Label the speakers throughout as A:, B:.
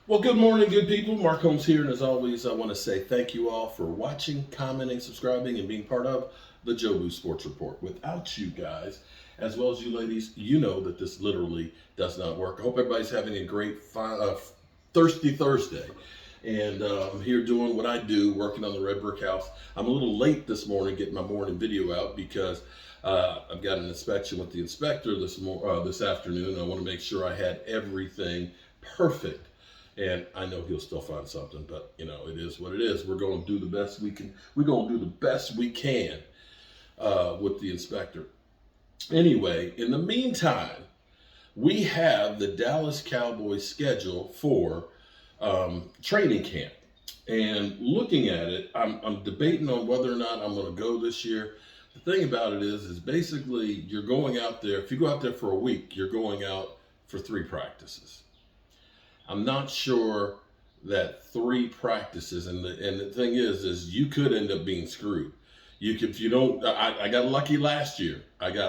A: Well, good morning, good people. Mark Holmes here, and as always, I want to say thank you all for watching, commenting, subscribing, and being part of the Jobu Sports Report. Without you guys, as well as you ladies, you know that this literally does not work. I hope everybody's having a great, thirsty Thursday. And I'm here doing what I do, working on the Red Brick House. I'm a little late this morning getting my morning video out because I've got an inspection with the inspector this afternoon. I want to make sure I had everything perfect. And I know he'll still find something, but it is what it is. We're going to do the best we can. We're going to do the best we can with the inspector. Anyway, in the meantime, we have the Dallas Cowboys schedule for training camp. And looking at it, I'm debating on whether or not I'm going to go this year. The thing about it is basically you're going out there. If you go out there for a week, you're going out for 3 practices. I'm not sure that 3 practices, and the thing is you could end up being screwed. You could, if you don't. I got lucky last year. The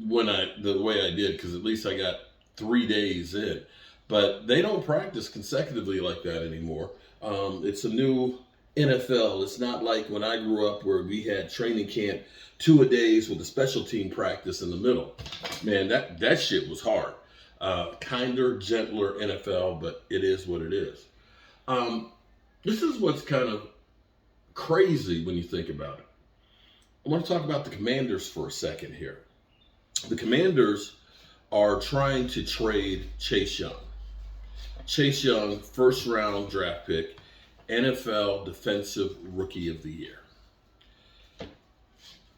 A: way I did, because at least I got 3 days in. But they don't practice consecutively like that anymore. It's a new NFL. It's not like when I grew up where we had training camp 2-a-days with a special team practice in the middle. Man, that shit was hard. Kinder, gentler NFL, but it is what it is. This is what's kind of crazy when you think about it. I want to talk about the Commanders for a second here. The Commanders are trying to trade Chase Young. Chase Young, first round draft pick, NFL Defensive Rookie of the Year.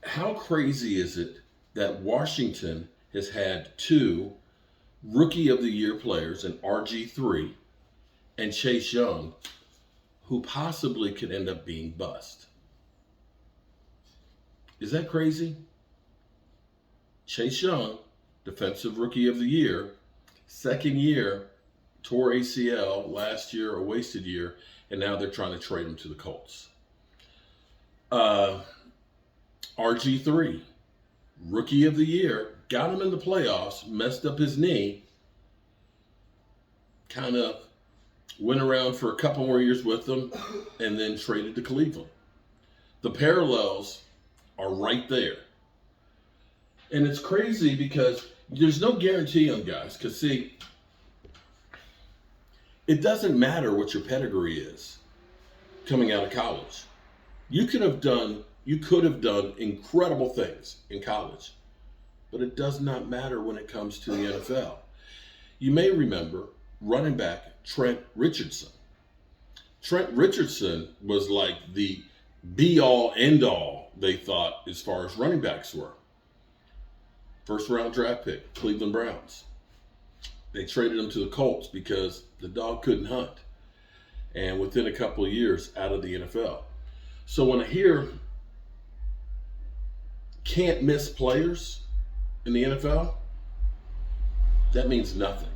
A: How crazy is it that Washington has had 2 Rookie of the Year players in RG3 and Chase Young, who possibly could end up being bust? Is that crazy? Chase Young, Defensive Rookie of the Year, second year, tore ACL last year, a wasted year, and now they're trying to trade him to the Colts. RG3, Rookie of the Year, got him in the playoffs, messed up his knee, kind of went around for a couple more years with them, and then traded to Cleveland. The parallels are right there. And it's crazy because there's no guarantee on guys. Because, see, it doesn't matter what your pedigree is coming out of college. You could have done incredible things in college. But it does not matter when it comes to the NFL. You may remember running back Trent Richardson. Trent Richardson was like the be-all, end-all, they thought, as far as running backs were. First round draft pick, Cleveland Browns. They traded him to the Colts because the dog couldn't hunt. And within a couple of years, out of the NFL. So when I hear can't miss players in the NFL, that means nothing.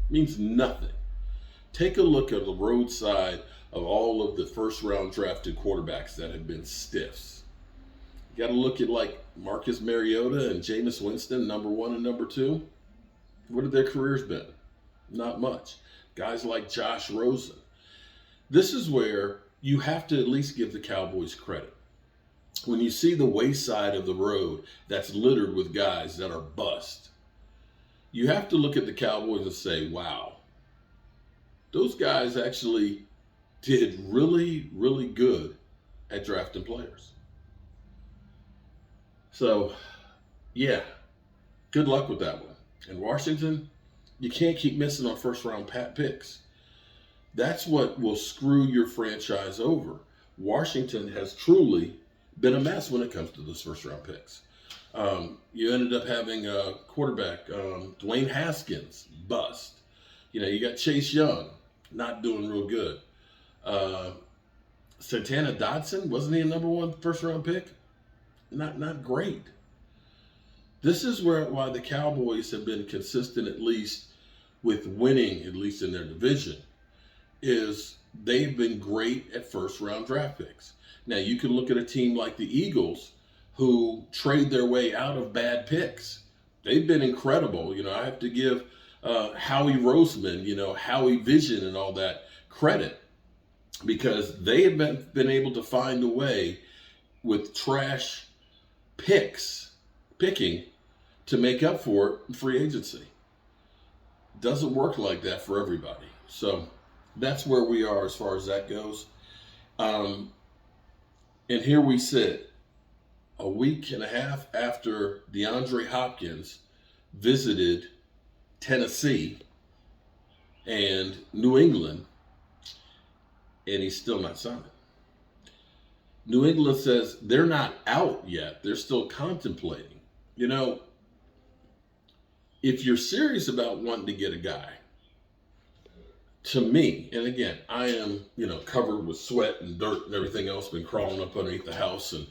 A: It means nothing. Take a look at the roadside of all of the first round drafted quarterbacks that have been stiffs. You got to look at like Marcus Mariota and Jameis Winston, number 1 and number 2. What have their careers been? Not much. Guys like Josh Rosen. This is where you have to at least give the Cowboys credit. When you see the wayside of the road that's littered with guys that are bust, you have to look at the Cowboys and say, wow, those guys actually did really, really good at drafting players. So, yeah, good luck with that one. In Washington, you can't keep missing on first-round picks. That's what will screw your franchise over. Washington has truly been a mess when it comes to those first-round picks. You ended up having a quarterback, Dwayne Haskins, bust. You got Chase Young, not doing real good. Santana Dotson, wasn't he a number 1 first-round pick? Not great. This is why the Cowboys have been consistent, at least with winning, at least in their division, is they've been great at first-round draft picks. Now, you can look at a team like the Eagles who trade their way out of bad picks. They've been incredible. I have to give Howie Roseman, Howie Vision and all that credit, because they have been able to find a way with trash picking to make up for it in free agency. Doesn't work like that for everybody. So that's where we are as far as that goes. And here we sit a week and a half after DeAndre Hopkins visited Tennessee and New England, and he's still not signed. New England says they're not out yet. They're still contemplating. If you're serious about wanting to get a guy, to me, and again, I am, covered with sweat and dirt and everything else, been crawling up underneath the house and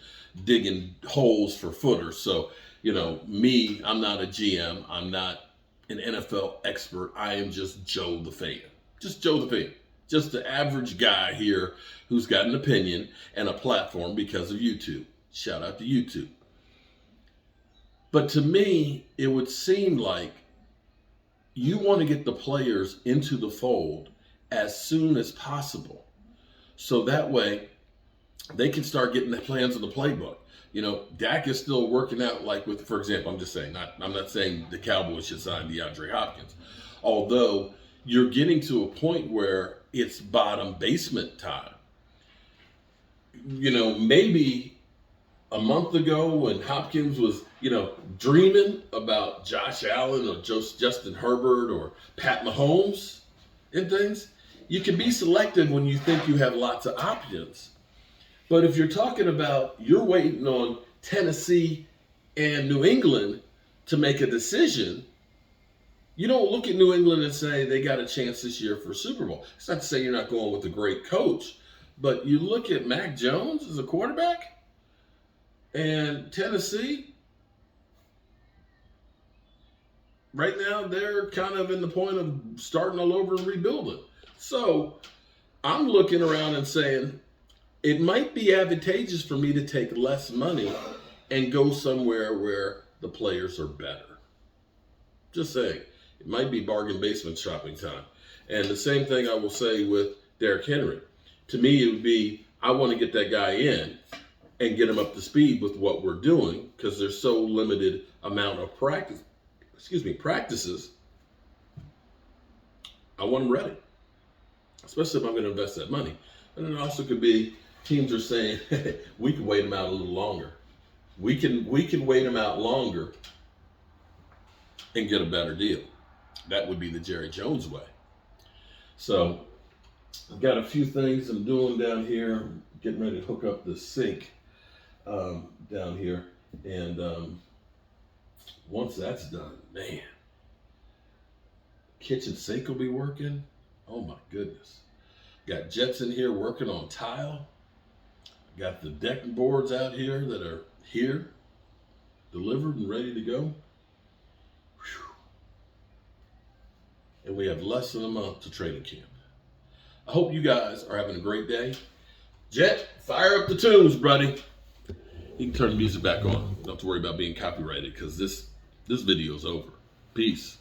A: digging holes for footers. So, me, I'm not a GM. I'm not an NFL expert. I am just Joe the fan. Just Joe the fan. Just the average guy here who's got an opinion and a platform because of YouTube. Shout out to YouTube. But to me, it would seem like you want to get the players into the fold as soon as possible. So that way they can start getting the plans of the playbook. Dak is still working out, like with, for example, I'm just saying, I'm not saying the Cowboys should sign DeAndre Hopkins. Although you're getting to a point where it's bottom basement time. Maybe a month ago when Hopkins was, dreaming about Josh Allen or Justin Herbert or Pat Mahomes and things, you can be selective when you think you have lots of options. But if you're talking about you're waiting on Tennessee and New England to make a decision, you don't look at New England and say they got a chance this year for a Super Bowl. It's not to say you're not going with a great coach, but you look at Mac Jones as a quarterback and Tennessee, right now they're kind of in the point of starting all over and rebuilding. So I'm looking around and saying it might be advantageous for me to take less money and go somewhere where the players are better. Just saying. It might be bargain basement shopping time. And the same thing I will say with Derrick Henry. To me, it would be, I want to get that guy in and get him up to speed with what we're doing because there's so limited amount of practices. I want him ready, especially if I'm going to invest that money. And it also could be teams are saying, we can wait him out a little longer. We can wait him out longer and get a better deal. That would be the Jerry Jones way. So I've got a few things I'm doing down here. I'm getting ready to hook up the sink down here. And once that's done, man, kitchen sink will be working. Oh my goodness. Got jets in here working on tile. Got the deck boards out here that are here, delivered and ready to go. Whew. And we have less than a month to training camp. I hope you guys are having a great day. Jet, fire up the tunes, buddy. You can turn the music back on. Don't have to worry about being copyrighted because this video is over. Peace.